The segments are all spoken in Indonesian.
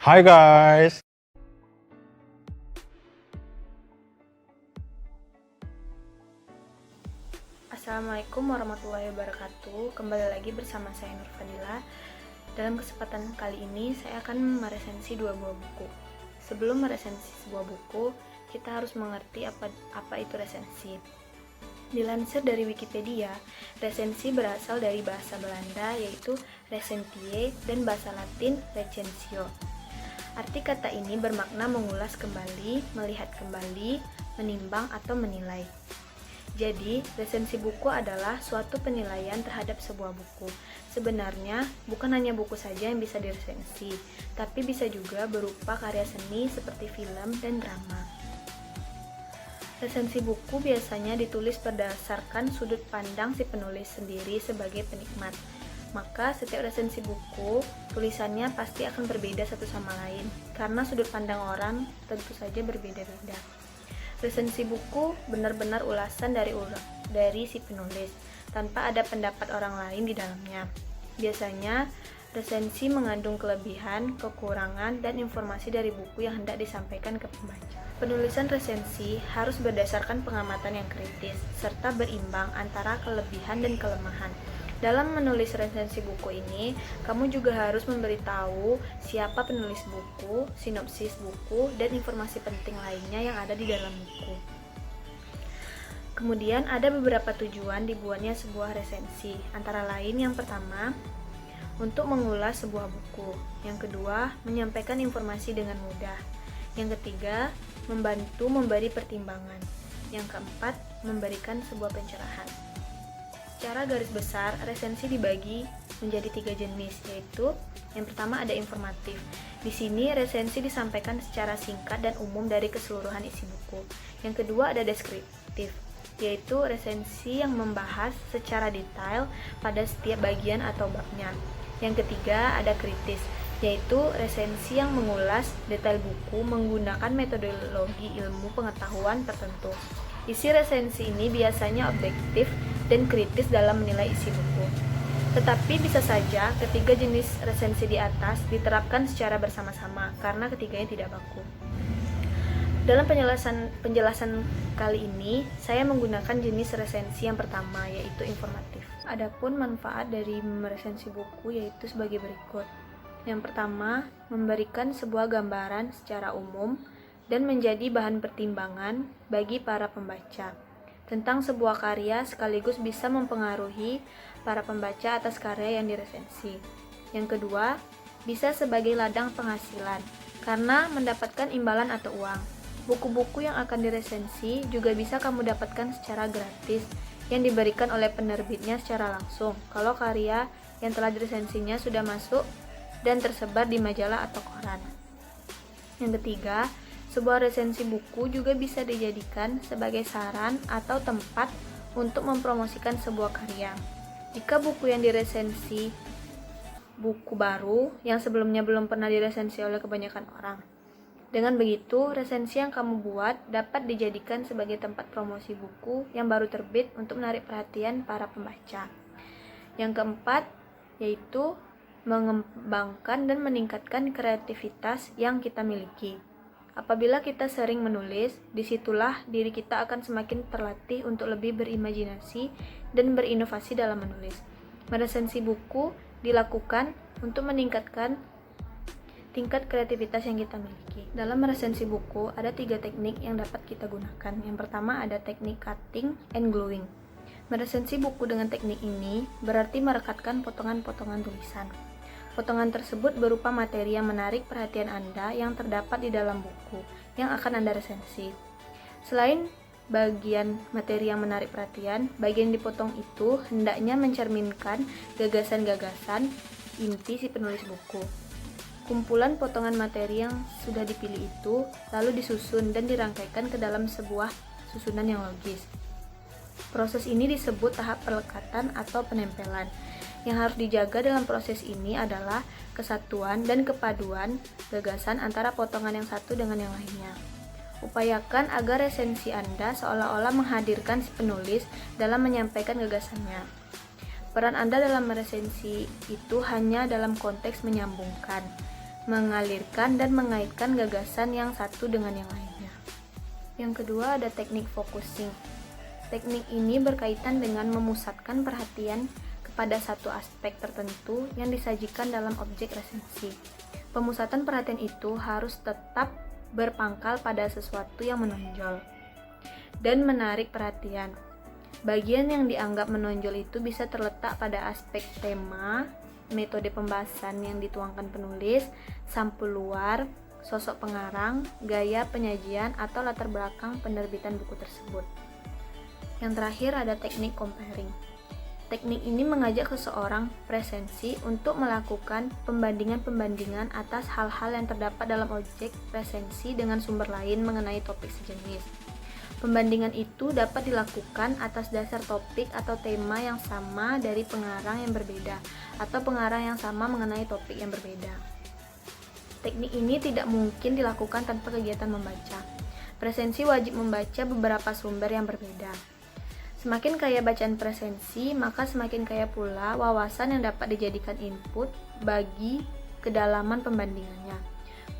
Hi guys. Assalamualaikum warahmatullahi wabarakatuh. Kembali lagi bersama saya Nur Fadila. Dalam kesempatan kali ini saya akan meresensi dua buah buku. Sebelum meresensi sebuah buku, kita harus mengerti apa itu resensi. Dilansir dari Wikipedia, resensi berasal dari bahasa Belanda yaitu recentie dan bahasa Latin recensio. Arti kata ini bermakna mengulas kembali, melihat kembali, menimbang atau menilai. Jadi, resensi buku adalah suatu penilaian terhadap sebuah buku. Sebenarnya, bukan hanya buku saja yang bisa diresensi, tapi bisa juga berupa karya seni seperti film dan drama. Resensi buku biasanya ditulis berdasarkan sudut pandang si penulis sendiri sebagai penikmat. Maka setiap resensi buku, tulisannya pasti akan berbeda satu sama lain, karena sudut pandang orang tentu saja berbeda-beda. Resensi buku benar-benar ulasan dari si penulis, tanpa ada pendapat orang lain di dalamnya. Biasanya, resensi mengandung kelebihan, kekurangan, dan informasi dari buku yang hendak disampaikan ke pembaca. Penulisan resensi harus berdasarkan pengamatan yang kritis, serta berimbang antara kelebihan dan kelemahan. Dalam menulis resensi buku ini, kamu juga harus memberitahu siapa penulis buku, sinopsis buku, dan informasi penting lainnya yang ada di dalam buku. Kemudian ada beberapa tujuan dibuatnya sebuah resensi, antara lain yang pertama, untuk mengulas sebuah buku. Yang kedua, menyampaikan informasi dengan mudah. Yang ketiga, membantu memberi pertimbangan. Yang keempat, memberikan sebuah pencerahan. Secara garis besar, resensi dibagi menjadi 3 jenis, yaitu yang pertama ada informatif. Di sini resensi disampaikan secara singkat dan umum dari keseluruhan isi buku. Yang kedua ada deskriptif, yaitu resensi yang membahas secara detail pada setiap bagian atau babnya. Yang ketiga ada kritis, yaitu resensi yang mengulas detail buku menggunakan metodologi ilmu pengetahuan tertentu. Isi resensi ini biasanya objektif dan kritis dalam menilai isi buku. Tetapi bisa saja ketiga jenis resensi di atas diterapkan secara bersama-sama karena ketiganya tidak baku. Dalam penjelasan kali ini, saya menggunakan jenis resensi yang pertama, yaitu informatif. Adapun manfaat dari meresensi buku yaitu sebagai berikut. Yang pertama, memberikan sebuah gambaran secara umum dan menjadi bahan pertimbangan bagi para pembaca tentang sebuah karya, sekaligus bisa mempengaruhi para pembaca atas karya yang diresensi. Yang kedua, bisa sebagai ladang penghasilan karena mendapatkan imbalan atau uang. Buku-buku yang akan diresensi juga bisa kamu dapatkan secara gratis yang diberikan oleh penerbitnya secara langsung kalau karya yang telah diresensinya sudah masuk dan tersebar di majalah atau koran. Yang ketiga, sebuah resensi buku juga bisa dijadikan sebagai saran atau tempat untuk mempromosikan sebuah karya. Jika buku yang diresensi buku baru yang sebelumnya belum pernah diresensi oleh kebanyakan orang. Dengan begitu, resensi yang kamu buat dapat dijadikan sebagai tempat promosi buku yang baru terbit untuk menarik perhatian para pembaca. Yang keempat, yaitu mengembangkan dan meningkatkan kreativitas yang kita miliki. Apabila kita sering menulis, disitulah diri kita akan semakin terlatih untuk lebih berimajinasi dan berinovasi dalam menulis. Meresensi buku dilakukan untuk meningkatkan tingkat kreativitas yang kita miliki. Dalam meresensi buku, ada 3 teknik yang dapat kita gunakan. Yang pertama ada teknik cutting and gluing. Meresensi buku dengan teknik ini berarti merekatkan potongan-potongan tulisan. Potongan tersebut berupa materi yang menarik perhatian Anda yang terdapat di dalam buku yang akan Anda resensi. Selain bagian materi yang menarik perhatian, bagian dipotong itu hendaknya mencerminkan gagasan-gagasan inti si penulis buku. Kumpulan potongan materi yang sudah dipilih itu lalu disusun dan dirangkaikan ke dalam sebuah susunan yang logis. Proses ini disebut tahap pelekatan atau penempelan. Yang harus dijaga dalam proses ini adalah kesatuan dan kepaduan gagasan antara potongan yang satu dengan yang lainnya. Upayakan agar resensi Anda seolah-olah menghadirkan si penulis dalam menyampaikan gagasannya. Peran Anda dalam meresensi itu hanya dalam konteks menyambungkan. mengalirkan dan mengaitkan gagasan yang satu dengan yang lainnya. Yang kedua ada teknik focusing. Teknik ini berkaitan dengan memusatkan perhatian kepada satu aspek tertentu yang disajikan dalam objek resensi. Pemusatan perhatian itu harus tetap berpangkal pada sesuatu yang menonjol dan menarik perhatian. Bagian yang dianggap menonjol itu bisa terletak pada aspek tema, metode pembahasan yang dituangkan penulis, sampul luar, sosok pengarang, gaya penyajian, atau latar belakang penerbitan buku tersebut. Yang terakhir ada teknik comparing. Teknik ini mengajak seseorang resensi untuk melakukan pembandingan-pembandingan atas hal-hal yang terdapat dalam objek resensi dengan sumber lain mengenai topik sejenis. Pembandingan itu dapat dilakukan atas dasar topik atau tema yang sama dari pengarang yang berbeda, atau pengarang yang sama mengenai topik yang berbeda. Teknik ini tidak mungkin dilakukan tanpa kegiatan membaca. Resensi wajib membaca beberapa sumber yang berbeda. Semakin kaya bacaan presensi, maka semakin kaya pula wawasan yang dapat dijadikan input bagi kedalaman pembandingannya.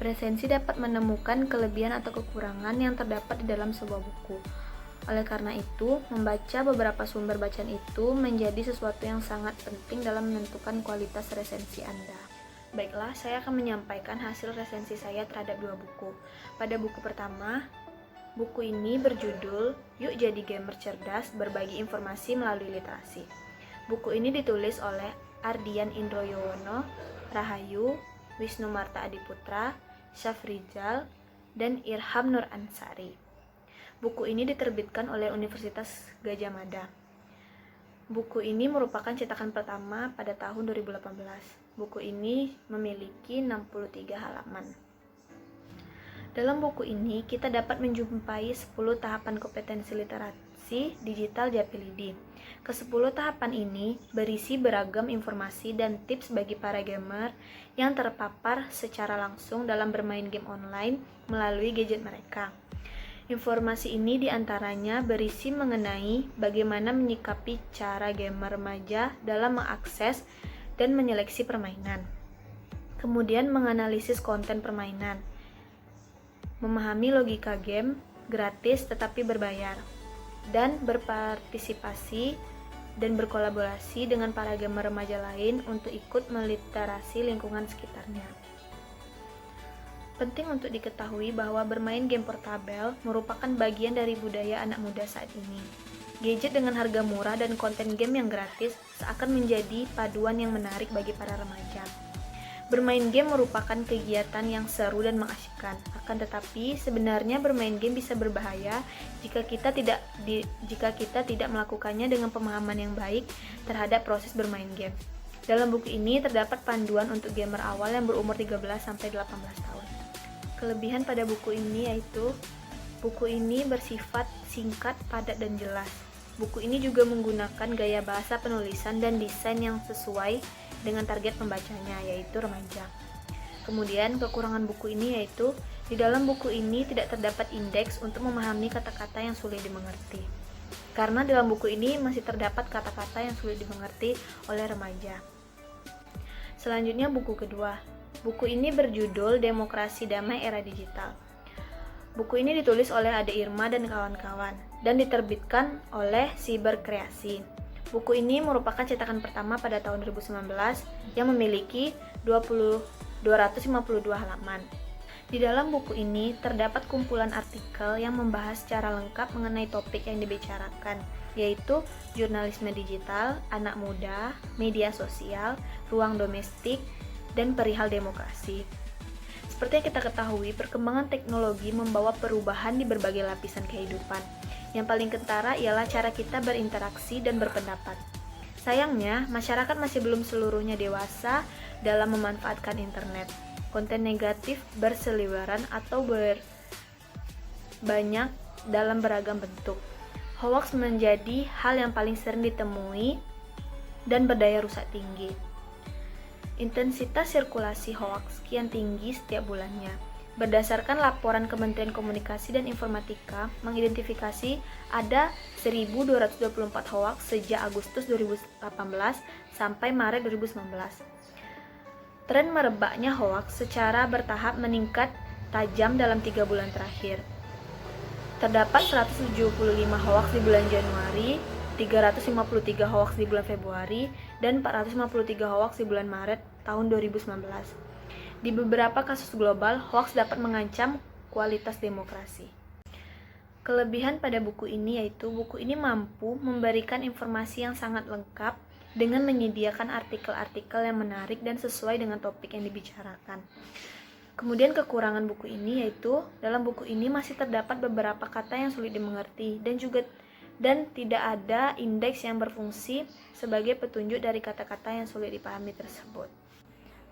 Presensi dapat menemukan kelebihan atau kekurangan yang terdapat di dalam sebuah buku. Oleh karena itu, membaca beberapa sumber bacaan itu menjadi sesuatu yang sangat penting dalam menentukan kualitas resensi Anda. Baiklah, saya akan menyampaikan hasil resensi saya terhadap 2 buku. Pada buku pertama, buku ini berjudul Yuk Jadi Gamer Cerdas, Berbagi Informasi Melalui Literasi. Buku ini ditulis oleh Ardian Indroyono, Rahayu, Wisnu Marta Adiputra, Syafrizal, dan Irham Nur Ansari. Buku ini diterbitkan oleh Universitas Gadjah Mada. Buku ini merupakan cetakan pertama pada tahun 2018. Buku ini memiliki 63 halaman. Dalam buku ini, kita dapat menjumpai 10 tahapan kompetensi literasi digital Japilidi. Ke-10 tahapan ini berisi beragam informasi dan tips bagi para gamer yang terpapar secara langsung dalam bermain game online melalui gadget mereka. Informasi ini diantaranya berisi mengenai bagaimana menyikapi cara gamer remaja dalam mengakses dan menyeleksi permainan. Kemudian menganalisis konten permainan, memahami logika game gratis tetapi berbayar, dan berpartisipasi dan berkolaborasi dengan para gamer remaja lain untuk ikut meliterasi lingkungan sekitarnya. Penting untuk diketahui bahwa bermain game portabel merupakan bagian dari budaya anak muda saat ini. Gadget dengan harga murah dan konten game yang gratis seakan menjadi paduan yang menarik bagi para remaja. Bermain game merupakan kegiatan yang seru dan mengasyikkan. Akan tetapi, sebenarnya bermain game bisa berbahaya jika kita tidak melakukannya dengan pemahaman yang baik terhadap proses bermain game. Dalam buku ini terdapat panduan untuk gamer awal yang berumur 13-18 tahun. Kelebihan pada buku ini yaitu buku ini bersifat singkat, padat, dan jelas. Buku ini juga menggunakan gaya bahasa penulisan dan desain yang sesuai dengan target pembacanya, yaitu remaja. Kemudian kekurangan buku ini yaitu di dalam buku ini tidak terdapat indeks untuk memahami kata-kata yang sulit dimengerti. Karena dalam buku ini masih terdapat kata-kata yang sulit dimengerti oleh remaja. Selanjutnya buku kedua. Buku ini berjudul Demokrasi Damai Era Digital. Buku ini ditulis oleh Ade Irma dan kawan-kawan dan diterbitkan oleh Siber Kreasi. Buku ini merupakan cetakan pertama pada tahun 2019 yang memiliki 252 halaman. Di dalam buku ini terdapat kumpulan artikel yang membahas secara lengkap mengenai topik yang dibicarakan, yaitu jurnalisme digital, anak muda, media sosial, ruang domestik, dan perihal demokrasi. Seperti yang kita ketahui, perkembangan teknologi membawa perubahan di berbagai lapisan kehidupan. Yang paling kentara ialah cara kita berinteraksi dan berpendapat. Sayangnya, masyarakat masih belum seluruhnya dewasa dalam memanfaatkan internet. Konten negatif berseliweran atau banyak dalam beragam bentuk. Hoax menjadi hal yang paling sering ditemui dan berdaya rusak tinggi. Intensitas sirkulasi hoax kian tinggi setiap bulannya. Berdasarkan laporan Kementerian Komunikasi dan Informatika, mengidentifikasi ada 1.224 hoaks sejak Agustus 2018 sampai Maret 2019. Tren merebaknya hoaks secara bertahap meningkat tajam dalam 3 bulan terakhir. Terdapat 175 hoaks di bulan Januari, 353 hoaks di bulan Februari, dan 453 hoaks di bulan Maret tahun 2019. Di beberapa kasus global, hoaks dapat mengancam kualitas demokrasi. Kelebihan pada buku ini yaitu buku ini mampu memberikan informasi yang sangat lengkap dengan menyediakan artikel-artikel yang menarik dan sesuai dengan topik yang dibicarakan. Kemudian kekurangan buku ini yaitu dalam buku ini masih terdapat beberapa kata yang sulit dimengerti dan tidak ada indeks yang berfungsi sebagai petunjuk dari kata-kata yang sulit dipahami tersebut.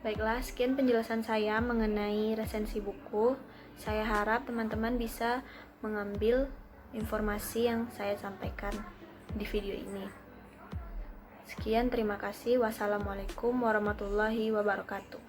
Baiklah, sekian penjelasan saya mengenai resensi buku. Saya harap teman-teman bisa mengambil informasi yang saya sampaikan di video ini. Sekian, terima kasih. Wassalamualaikum warahmatullahi wabarakatuh.